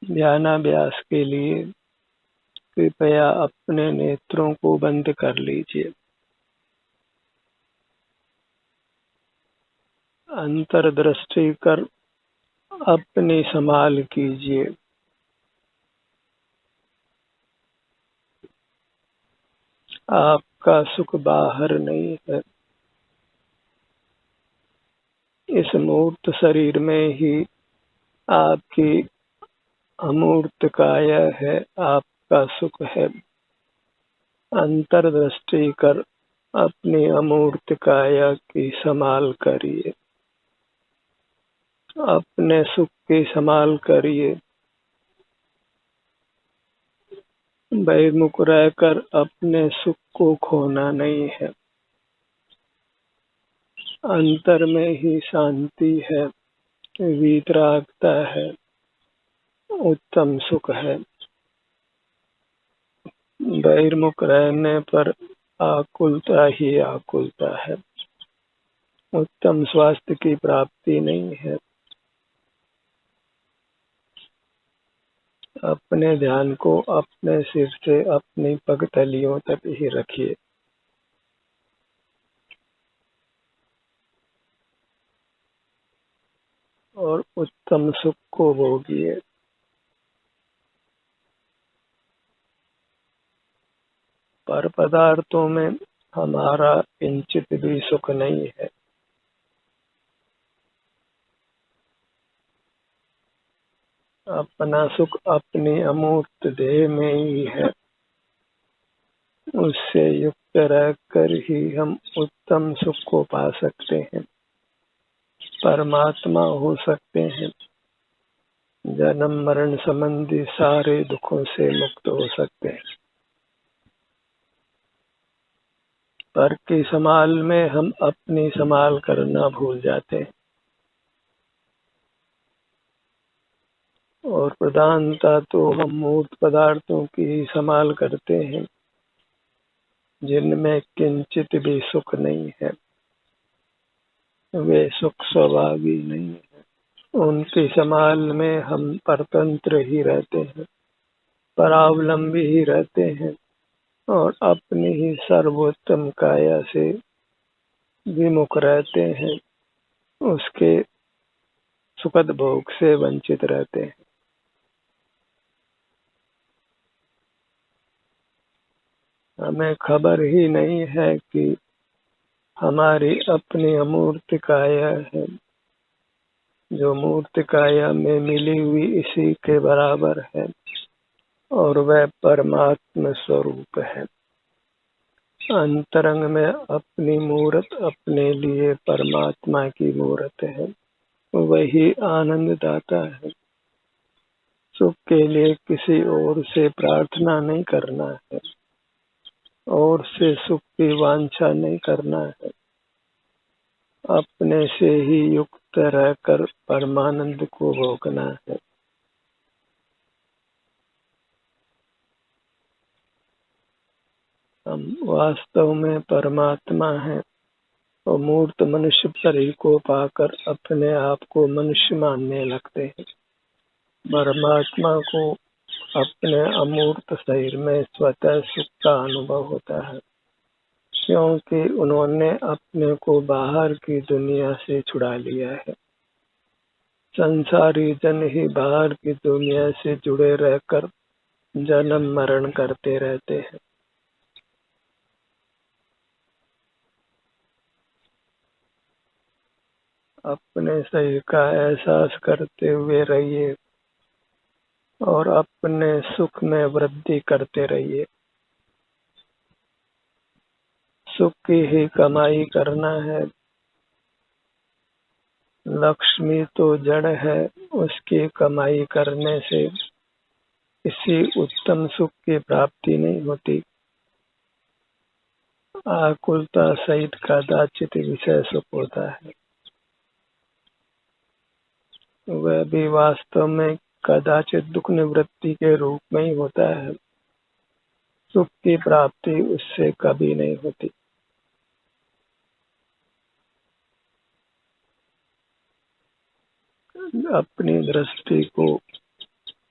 ध्यानाभ्यास के लिए कृपया अपने नेत्रों को बंद कर लीजिए। अंतर्दृष्टि कर अपनी संभाल कीजिए। आपका सुख बाहर नहीं है, इस मूर्त शरीर में ही आपकी अमूर्त काया है, आपका सुख है। अंतर्दृष्टि कर अपनी अमूर्त काया की संभाल करिए, अपने सुख की संभाल करिए। बहिर्मुख रहकर अपने सुख को खोना नहीं है। अंतर में ही शांति है, वीतरागता है, उत्तम सुख है। बहिर्मुख रहने पर आकुलता ही आकुलता है, उत्तम स्वास्थ्य की प्राप्ति नहीं है। अपने ध्यान को अपने सिर से अपनी पगतलियों तक ही रखिए। और उत्तम सुख को भोगिए। पर पदार्थों में हमारा किंचित भी सुख नहीं है। अपना सुख अपनी अमूर्त देह में ही है। उससे युक्त रहकर ही हम उत्तम सुख को पा सकते हैं, परमात्मा हो सकते हैं, जन्म मरण संबंधी सारे दुखों से मुक्त हो सकते हैं। पर की संभाल में हम अपनी संभाल करना भूल जाते हैं और प्रधानता तो हम मूर्त पदार्थों की संभाल करते हैं जिनमें किंचित भी सुख नहीं है। वे सुख स्वभावी नहीं है। उनकी संभाल में हम परतंत्र ही रहते हैं, परावलंबी ही रहते हैं और अपनी ही सर्वोत्तम काया से विमुख रहते हैं, उसके सुखद भोग से वंचित रहते हैं। हमें खबर ही नहीं है कि हमारी अपनी अमूर्त काया है, जो मूर्त काया में मिली हुई इसी के बराबर है और वह परमात्मा स्वरूप है। अंतरंग में अपनी मूर्त अपने लिए परमात्मा की मूर्त है, वही आनंद दाता है। सुख के लिए किसी और से प्रार्थना नहीं करना है और से सुख की वांछा नहीं करना है। अपने से ही युक्त रहकर परमानंद को भोगना है। हम वास्तव में परमात्मा हैं और मूर्त मनुष्य शरीर को पाकर अपने आप को मनुष्य मानने लगते हैं। परमात्मा को अपने अमूर्त शरीर में स्वतः सुख का अनुभव होता है, क्योंकि उन्होंने अपने को बाहर की दुनिया से छुड़ा लिया है। संसारी जन ही बाहर की दुनिया से जुड़े रहकर जन्म मरण करते रहते हैं। अपने शरीर का एहसास करते हुए रहिए और अपने सुख में वृद्धि करते रहिए। सुख की ही कमाई करना है। लक्ष्मी तो जड़ है, उसकी कमाई करने से किसी उत्तम सुख की प्राप्ति नहीं होती। आकुलता सहित कदाचित विषय सुख होता है, वह भी वास्तव में कदाचित दुख निवृत्ति के रूप में ही होता है। सुख की प्राप्ति उससे कभी नहीं होती। अपनी दृष्टि को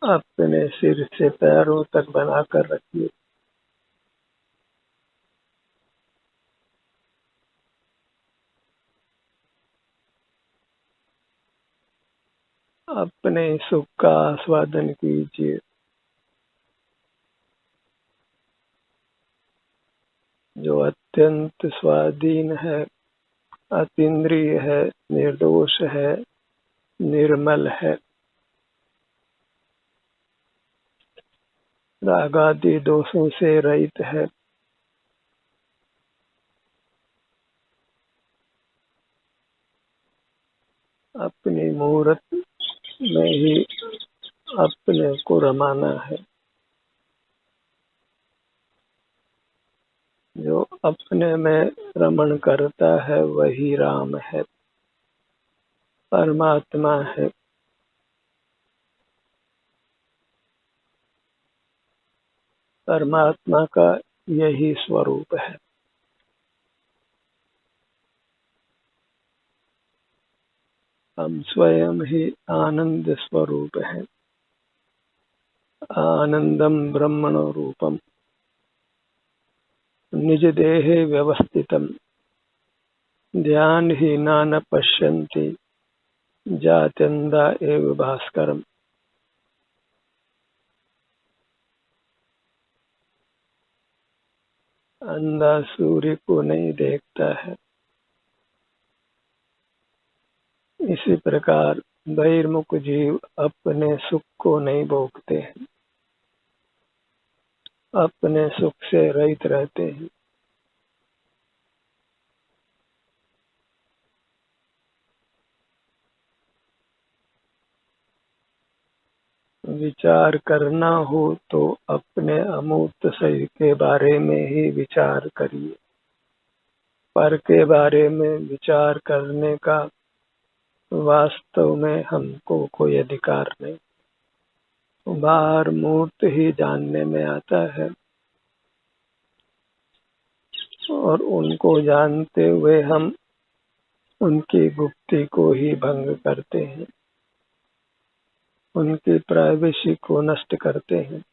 अपने सिर से पैरों तक बनाकर रखिए। अपने सुख का आस्वादन कीजिए, जो अत्यंत स्वाधीन है, अतीन्द्रिय है, निर्दोष है, निर्मल है, रागादि दोषों से रहित है। अपनी मूर्त में ही अपने को रमाना है। जो अपने में रमण करता है वही राम है, परमात्मा है। परमात्मा का यही स्वरूप है। हम स्वयं ही आनंद स्वरूप हैं। आनंदम ब्रह्मण रूपम निज देहे व्यवस्थितम ध्यान ही न पश्यन्ति जात्यंधा एव भास्करम। अंधा सूर्य को नहीं देखता है, इसी प्रकार बहिर्मुख जीव अपने सुख को नहीं भोगते हैं, अपने सुख से रहित रहते हैं। विचार करना हो तो अपने अमूर्त शरीर के बारे में ही विचार करिए। पर के बारे में विचार करने का वास्तव में हमको कोई अधिकार नहीं। बाहर मूर्त ही जानने में आता है, और उनको जानते हुए हम उनकी गुप्ती को ही भंग करते हैं, उनकी प्राइवेसी को नष्ट करते हैं।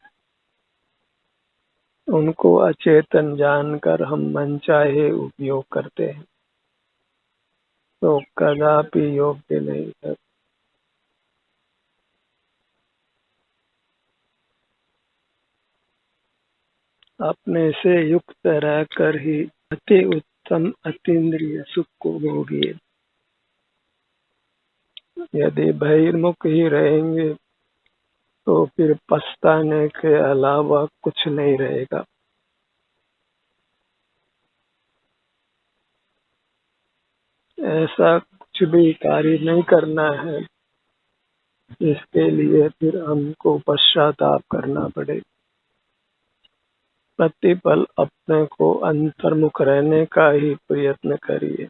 उनको अचेतन जानकर हम मनचाहे उपयोग करते हैं, तो कदापि योग्य नहीं है। अपने से युक्त रहकर ही अति उत्तम अतीन्द्रिय सुख को भोगिए। यदि बहिर्मुख ही रहेंगे तो फिर पछताने के अलावा कुछ नहीं रहेगा। ऐसा कुछ भी कार्य नहीं करना है जिसके लिए फिर हमको पश्चाताप करना पड़े। प्रतिपल अपने को अंतर्मुख रहने का ही प्रयत्न करिए।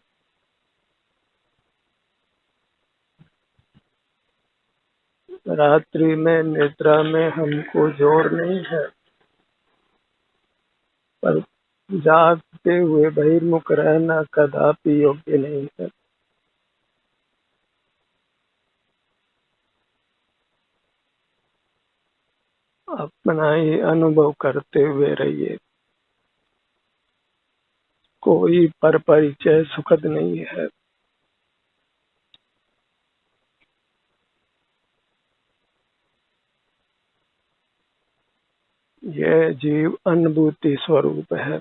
रात्रि में निद्रा में हमको जोर नहीं है, पर जागते हुए बहिर्मुख रहना कदापि योग्य नहीं है। अपना ही अनुभव करते हुए रहिए। कोई पर परिचय सुखद नहीं है। यह जीव अनुभूति स्वरूप है,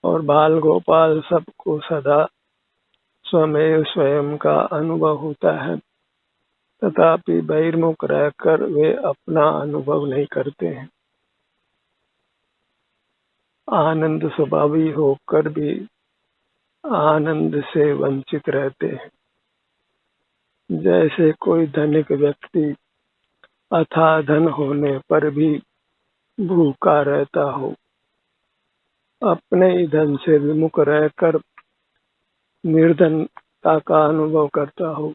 और बाल गोपाल सबको सदा स्वमेव स्वयं का अनुभव होता है, तथापि बहिर्मुख रहकर वे अपना अनुभव नहीं करते हैं। आनंद स्वभावी होकर भी आनंद से वंचित रहते हैं। जैसे कोई धनिक व्यक्ति अथाह धन होने पर भी भूखा रहता हो, अपने ही धन से विमुख रहकर निर्धनता का अनुभव करता हो।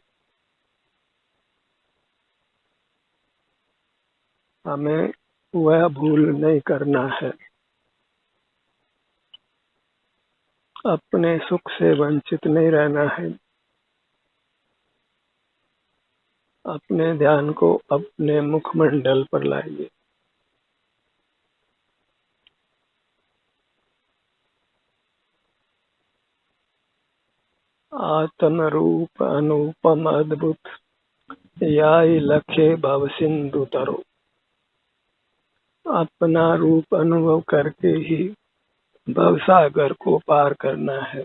हमें वह भूल नहीं करना है। अपने सुख से वंचित नहीं रहना है। अपने ध्यान को अपने मुखमंडल पर लाइए। आत्म रूप अनुपम अद्भुत, याई लखे भव सिंधु तरो। अपना रूप अनुभव करके ही भवसागर को पार करना है।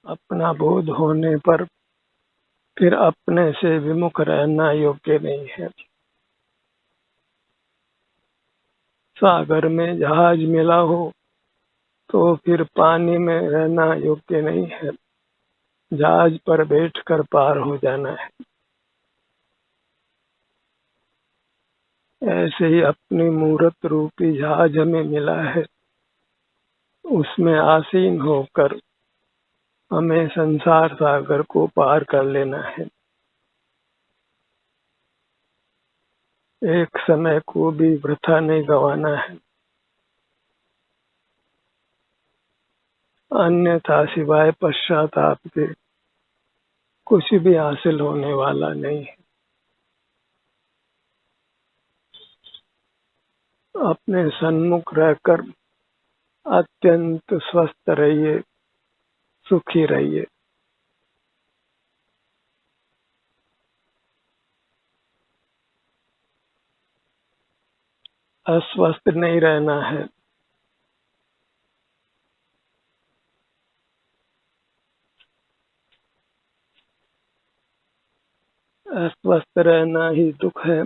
अपना बोध होने पर फिर अपने से विमुख रहना योग्य नहीं है। सागर में जहाज मिला हो तो फिर पानी में रहना योग्य नहीं है। जहाज पर बैठकर पार हो जाना है। ऐसे ही अपनी मूर्त रूपी जहाज हमें मिला है, उसमें आसीन होकर हमें संसार सागर को पार कर लेना है। एक समय को भी वृथा नहीं गंवाना है, अन्यथा सिवाय पश्चाताप के कुछ भी हासिल होने वाला नहीं है। अपने सन्मुख रहकर अत्यंत स्वस्थ रहिए, सुखी रहिए। अस्वस्थ नहीं रहना है। अस्वस्थ रहना ही दुख है।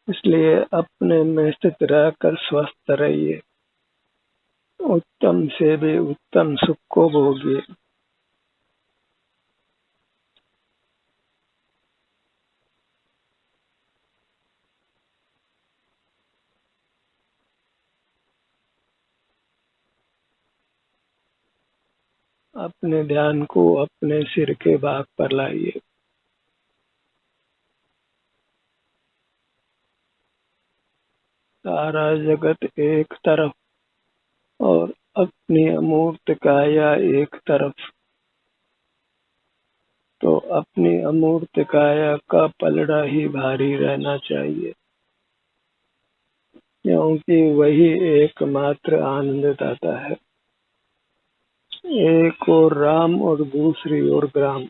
इसलिए अपने में स्थित रहकर स्वस्थ रहिए। उत्तम से भी उत्तम सुख को भोगिए। अपने ध्यान को अपने सिर के भाग पर लाइए। सारा जगत एक तरफ और अपनी अमूर्त काया एक तरफ, तो अपनी अमूर्त काया का पलड़ा ही भारी रहना चाहिए, क्योंकि वही एकमात्र आनंद दाता है। एक और राम और दूसरी ओर ग्राम।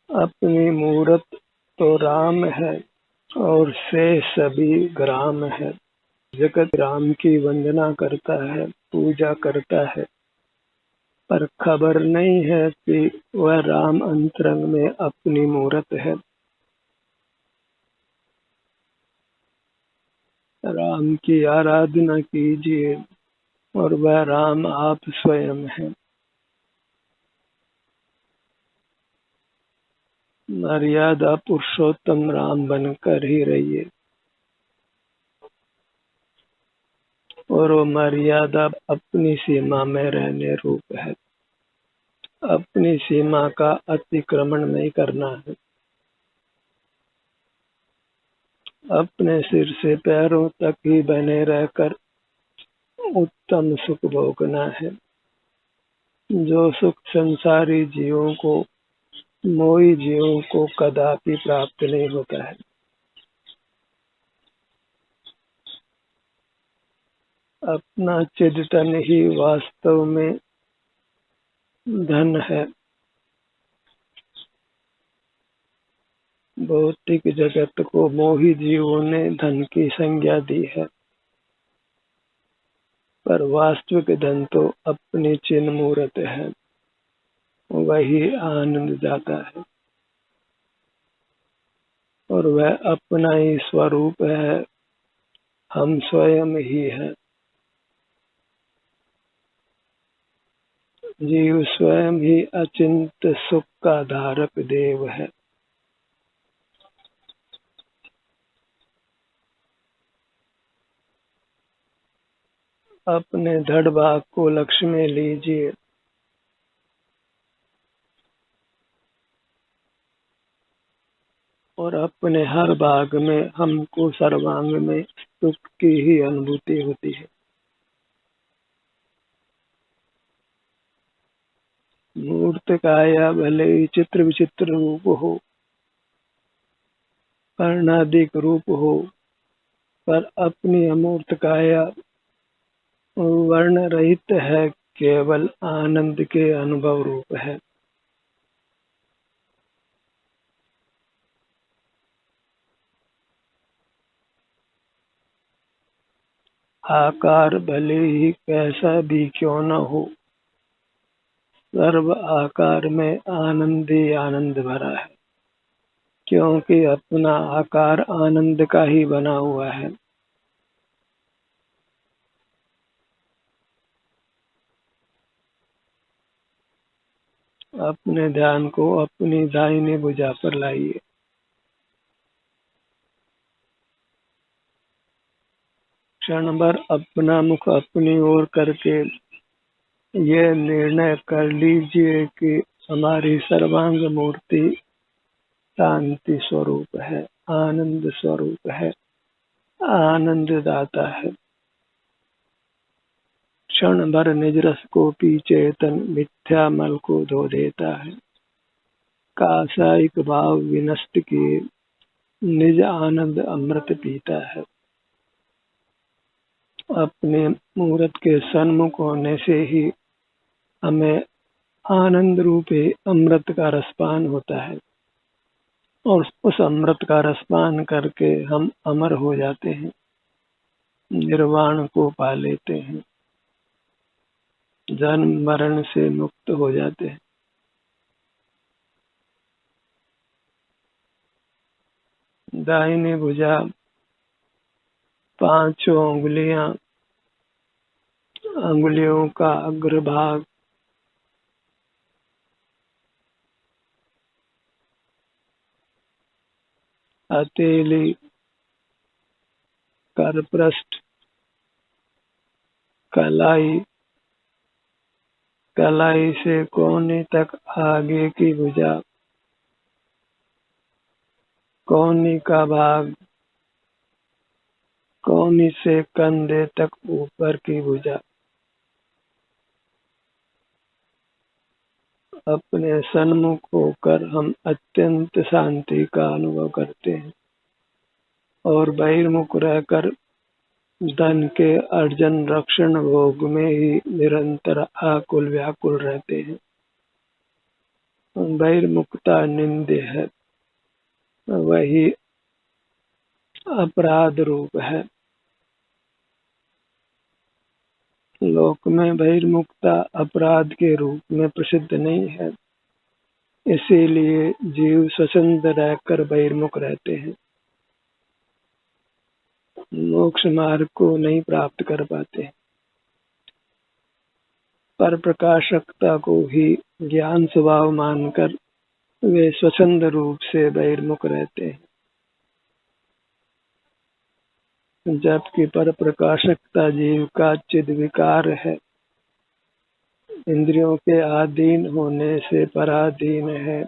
अपनी मूरत तो राम है और से सभी ग्राम है। जगत राम की वंदना करता है, पूजा करता है, पर खबर नहीं है कि वह राम अंतरंग में अपनी मूरत है। राम की आराधना कीजिए और वह राम आप स्वयं है। मर्यादा पुरुषोत्तम राम बनकर ही रहिए, और वो मर्यादा अपनी सीमा में रहने रूप है। अपनी सीमा का अतिक्रमण नहीं करना है। अपने सिर से पैरों तक ही बने रहकर उत्तम सुख भोगना है। जो सुख संसारी जीवों को, मोही जीवों को कदापि प्राप्त नहीं होता है। अपना चिंतन ही वास्तव में धन है। भौतिक जगत को मोही जीवों ने धन की संज्ञा दी है, पर वास्तविक धन तो अपनी चिन्ह मूर्त है, वही आनंद दाता है, और वह अपना ही स्वरूप है। हम स्वयं ही है। जीव स्वयं ही अचिंत सुख का धारक देव है। अपने धड़ भाग को लक्ष्य में लीजिए और अपने हर भाग में हमको सर्वांग में सुख की ही अनुभूति होती है। मूर्त काया भले ही चित्र विचित्र रूप हो, वर्णाधिक रूप हो, पर अपनी अमूर्त काया वर्ण रहित है, केवल आनंद के अनुभव रूप है। आकार भले ही कैसा भी क्यों न हो, सर्व आकार में आनंद ही आनंद भरा है, क्योंकि अपना आकार आनंद का ही बना हुआ है। अपने ध्यान को अपनी दाहिनी भुजा पर लाइए। क्षण भर अपना मुख अपनी ओर करके ये निर्णय कर लीजिए कि हमारी सर्वांग मूर्ति शांति स्वरूप है, आनंद स्वरूप है, आनंद दाता है। क्षण भर निज रस को पी चेतन मिथ्या मल को धो देता है। कासायिक भाव विनष्ट किए निज आनंद अमृत पीता है। अपने मूर्त के सन्मुख होने से ही हमें आनंद रूपी अमृत का रसपान होता है, और उस अमृत का रसपान करके हम अमर हो जाते हैं, निर्वाण को पा लेते हैं, जन्म मरण से मुक्त हो जाते हैं। दाहिनी भुजा, पांचों अंगुलियों का अग्रभाग, हथेली, करपृष्ठ, कलाई, कलाई से कोहनी तक आगे की भुजा, कोहनी का भाग, कोहनी से कंधे तक ऊपर की भुजा। अपने सन्मुख होकर हम अत्यंत शांति का अनुभव करते हैं, और बहिर्मुख रहकर धन के अर्जन रक्षण भोग में ही निरंतर आकुल व्याकुल रहते हैं। बहिर्मुखता निंद्य है, वही अपराध रूप है। लोक में बहिर्मुखता अपराध के रूप में प्रसिद्ध नहीं है, इसीलिए जीव स्वच्छंद रहकर बहिर्मुख रहते हैं, मोक्ष मार्ग को नहीं प्राप्त कर पाते। पर प्रकाशकता को ही ज्ञान स्वभाव मानकर वे स्वच्छंद रूप से बहिर्मुख रहते हैं, जबकि पर प्रकाशकता जीव का चिद विकार है, इंद्रियों के अधीन होने से पराधीन है,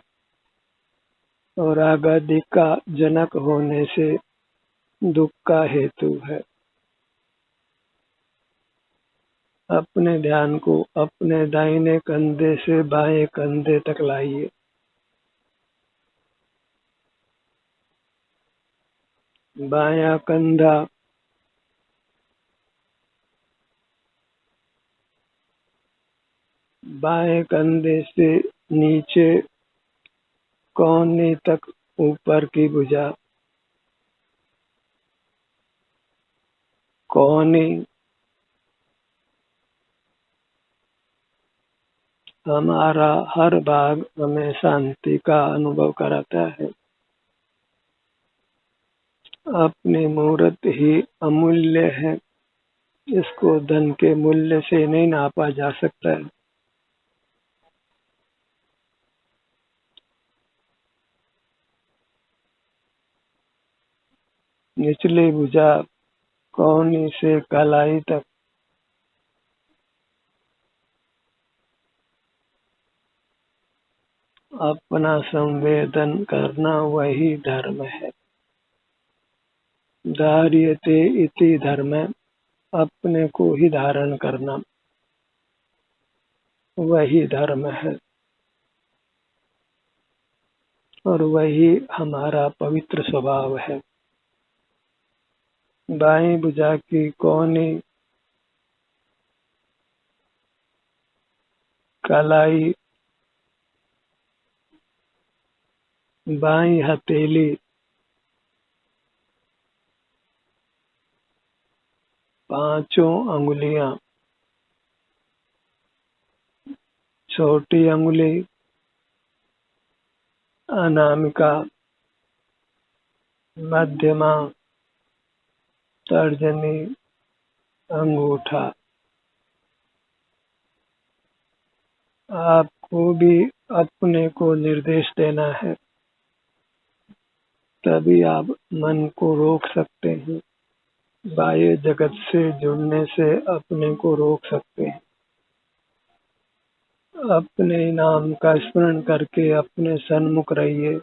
और आगादि का जनक होने से दुख का हेतु है। अपने ध्यान को अपने दाहिने कंधे से बाएं कंधे तक लाइए। बायां कंधा, बाएं कंधे से नीचे कोहनी तक ऊपर की भुजा, कोहनी, हमारा हर भाग हमें शांति का अनुभव कराता है। अपनी मूर्त ही अमूल्य है, इसको धन के मूल्य से नहीं नापा जा सकता है। निचली भुजा कोहनी से कलाई तक, अपना संवेदन करना वही धर्म है। धार्यते इति धर्म, अपने को ही धारण करना वही धर्म है, और वही हमारा पवित्र स्वभाव है। बाईं भुजा की कोनी कलाई, बाईं हथेली, पांचों अंगुलियां, छोटी अंगुली, अनामिका, मध्यमा, तर्जनी, अंगूठा। आपको भी अपने को निर्देश देना है, तभी आप मन को रोक सकते हैं। बाह्य जगत से जुड़ने से अपने को रोक सकते हैं। अपने नाम का स्मरण करके अपने सन्मुख रहिए।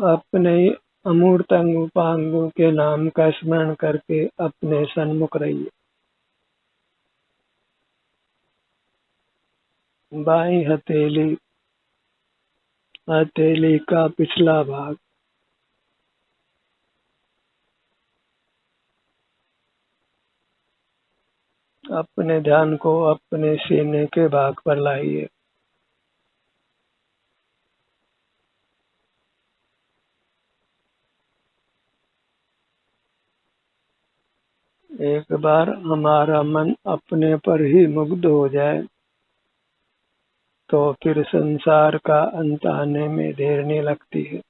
अपने अमूर्त अंगों के नाम का स्मरण करके अपने सन्मुख रहिए। बाईं हथेली, हथेली का पिछला भाग, अपने ध्यान को अपने सीने के भाग पर लाइए। एक बार हमारा मन अपने पर ही मुग्ध हो जाए तो फिर संसार का अंत आने में देर नहीं लगती है।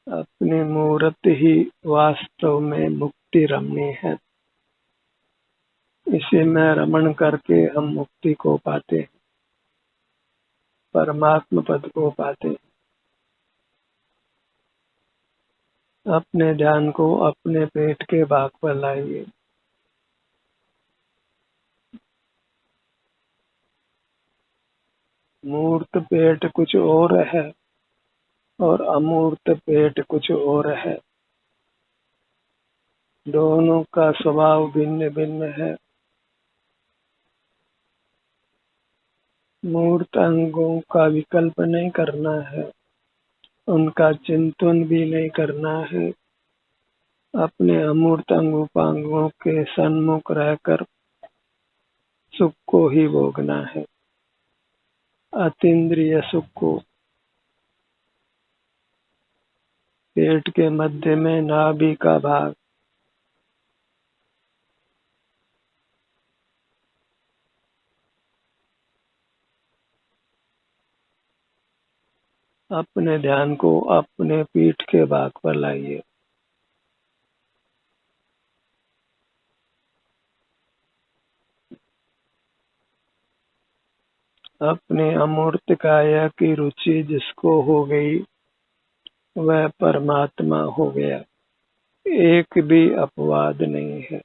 अपनी मूर्त ही वास्तव में मुक्ति रमणी है। इसी में रमण करके हम मुक्ति को पाते हैं, परमात्म पद को पाते हैं। अपने ध्यान को अपने पेट के भाग पर लाइए। मूर्त पेट कुछ और है और अमूर्त पेट कुछ और है। दोनों का स्वभाव भिन्न भिन्न है। मूर्त अंगों का विकल्प नहीं करना है, उनका चिंतन भी नहीं करना है। अपने अमूर्त अंगों के सन्मुख रहकर सुख को ही भोगना है, अतीन्द्रिय सुख को। पेट के मध्य में नाभि का भाग, अपने ध्यान को अपने पीठ के भाग पर लाइए। अपने अमूर्त काया की रुचि जिसको हो गई वह परमात्मा हो गया, एक भी अपवाद नहीं है।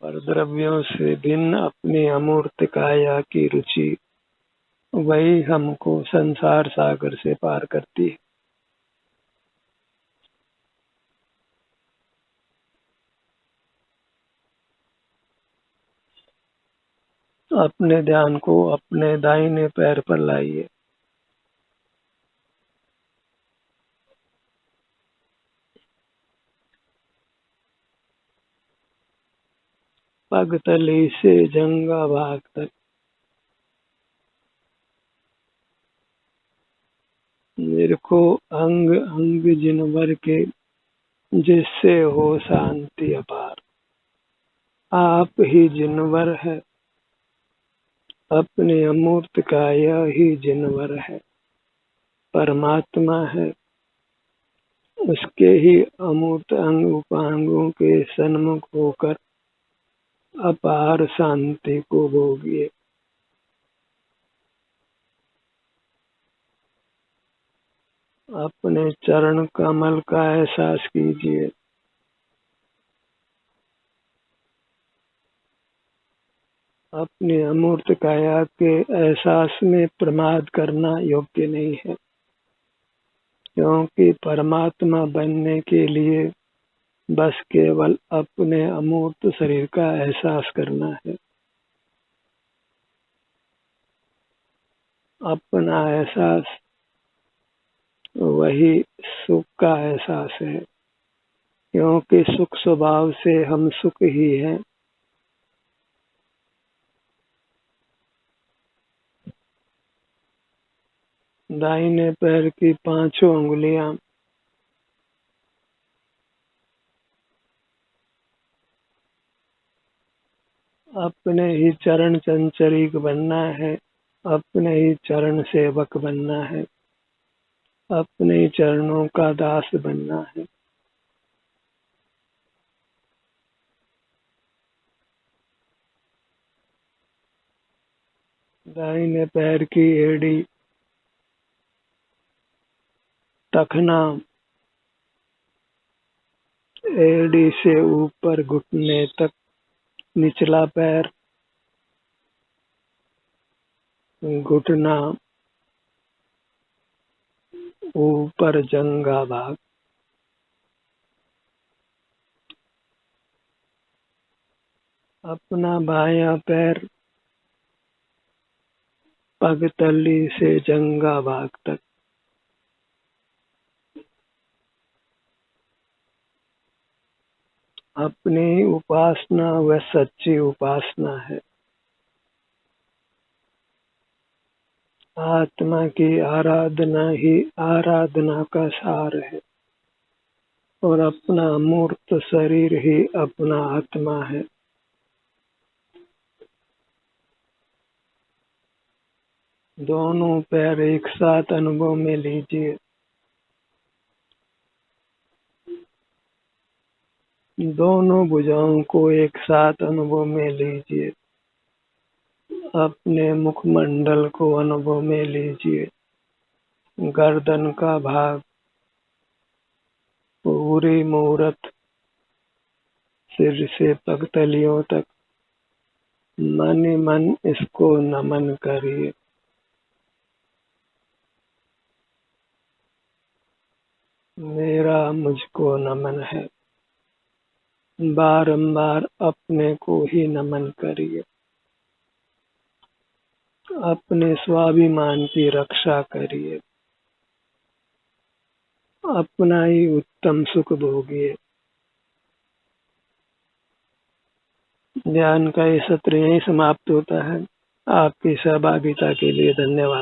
पर द्रव्यों से भिन्न अपनी अमूर्त काया की रुचि, वही हमको संसार सागर से पार करती है। अपने ध्यान को अपने दाहिने पैर पर लाइए। पगतली से जंगा भाग तक मेरे को अंग अंग जिनवर के, जिससे हो शांति अपार। आप ही जिनवर है, अपने अमूर्त काया ही जिनवर है, परमात्मा है। उसके ही अमूर्त अंग उपांगों के सन्मुख होकर अपार शांति को भोगिए। अपने चरण कमल का एहसास कीजिए। अपनी अमूर्त काया के एहसास में प्रमाद करना योग्य नहीं है, क्योंकि परमात्मा बनने के लिए बस केवल अपने अमूर्त शरीर का एहसास करना है। अपना एहसास वही सुख का एहसास है, क्योंकि सुख स्वभाव से हम सुख ही हैं। दाहिने पैर की 5 उंगलियां अपने ही चरण संचरिक बनना है, अपने ही चरण सेवक बनना है, अपने ही चरणों का दास बनना है। दाहिने पैर की एड़ी, टखना, एड़ी से ऊपर घुटने तक, निचला पैर, घुटना, ऊपर जंघा भाग। अपना बायां पैर पगतली से जंघा भाग तक। अपनी उपासना वह सच्ची उपासना है। आत्मा की आराधना ही आराधना का सार है, और अपना मूर्त शरीर ही अपना आत्मा है। दोनों पैर एक साथ अनुभव में लीजिए। दोनों भुजाओं को एक साथ अनुभव में लीजिए। अपने मुखमंडल को अनुभव में लीजिए। गर्दन का भाग, पूरी मूरत, सिर से पगतलियों तक मन ही मन इसको नमन करिए। मेरा मुझको नमन है। बारंबार अपने को ही नमन करिए। अपने स्वाभिमान की रक्षा करिए। अपना ही उत्तम सुख भोगिए। ध्यान का ये सत्र यहीं समाप्त होता है। आपकी सहभागिता के लिए धन्यवाद।